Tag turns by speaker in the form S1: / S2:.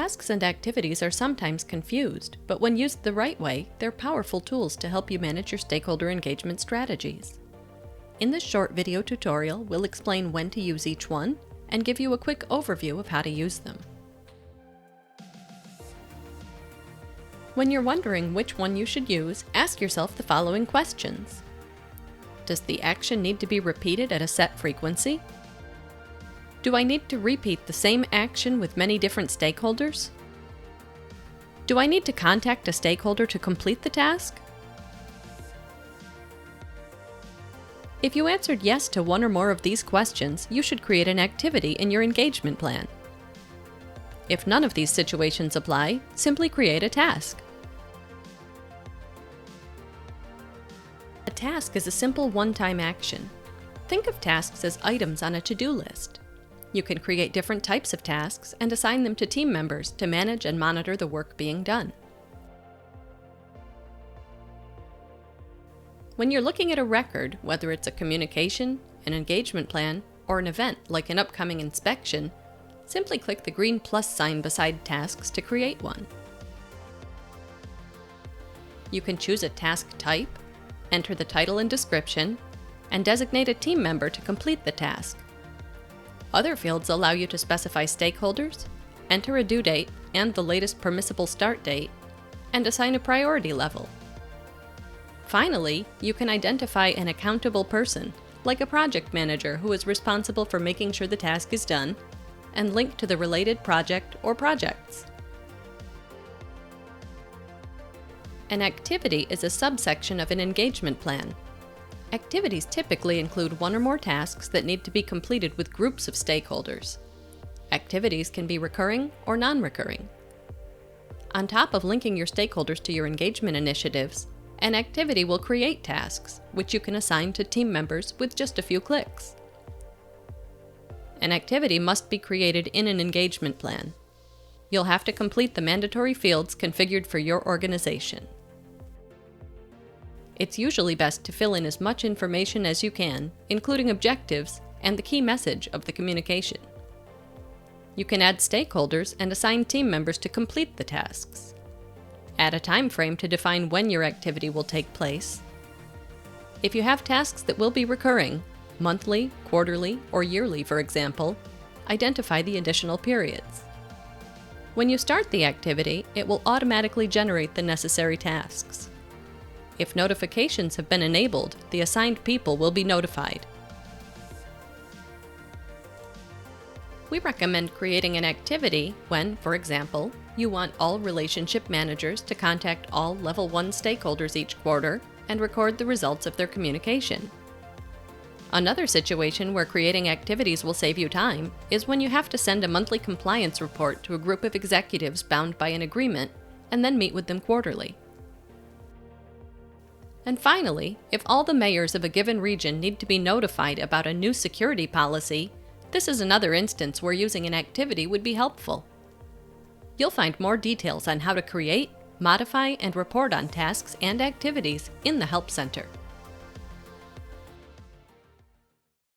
S1: Tasks and activities are sometimes confused, but when used the right way, they're powerful tools to help you manage your stakeholder engagement strategies. In this short video tutorial, we'll explain when to use each one and give you a quick overview of how to use them. When you're wondering which one you should use, ask yourself the following questions. Does the action need to be repeated at a set frequency? Do I need to repeat the same action with many different stakeholders? Do I need to contact a stakeholder to complete the task? If you answered yes to one or more of these questions, you should create an activity in your engagement plan. If none of these situations apply, simply create a task. A task is a simple one-time action. Think of tasks as items on a to-do list. You can create different types of tasks and assign them to team members to manage and monitor the work being done. When you're looking at a record, whether it's a communication, an engagement plan, or an event like an upcoming inspection, simply click the green plus sign beside tasks to create one. You can choose a task type, enter the title and description, and designate a team member to complete the task. Other fields allow you to specify stakeholders, enter a due date and the latest permissible start date, and assign a priority level. Finally, you can identify an accountable person, like a project manager who is responsible for making sure the task is done, and link to the related project or projects. An activity is a subsection of an engagement plan. Activities typically include one or more tasks that need to be completed with groups of stakeholders. Activities can be recurring or non-recurring. On top of linking your stakeholders to your engagement initiatives, an activity will create tasks, which you can assign to team members with just a few clicks. An activity must be created in an engagement plan. You'll have to complete the mandatory fields configured for your organization. It's usually best to fill in as much information as you can, including objectives and the key message of the communication. You can add stakeholders and assign team members to complete the tasks. Add a time frame to define when your activity will take place. If you have tasks that will be recurring, monthly, quarterly, or yearly, for example, identify the additional periods. When you start the activity, it will automatically generate the necessary tasks. If notifications have been enabled, the assigned people will be notified. We recommend creating an activity when, for example, you want all relationship managers to contact all Level 1 stakeholders each quarter and record the results of their communication. Another situation where creating activities will save you time is when you have to send a monthly compliance report to a group of executives bound by an agreement and then meet with them quarterly. And finally, if all the mayors of a given region need to be notified about a new security policy, this is another instance where using an activity would be helpful. You'll find more details on how to create, modify, and report on tasks and activities in the Help Center.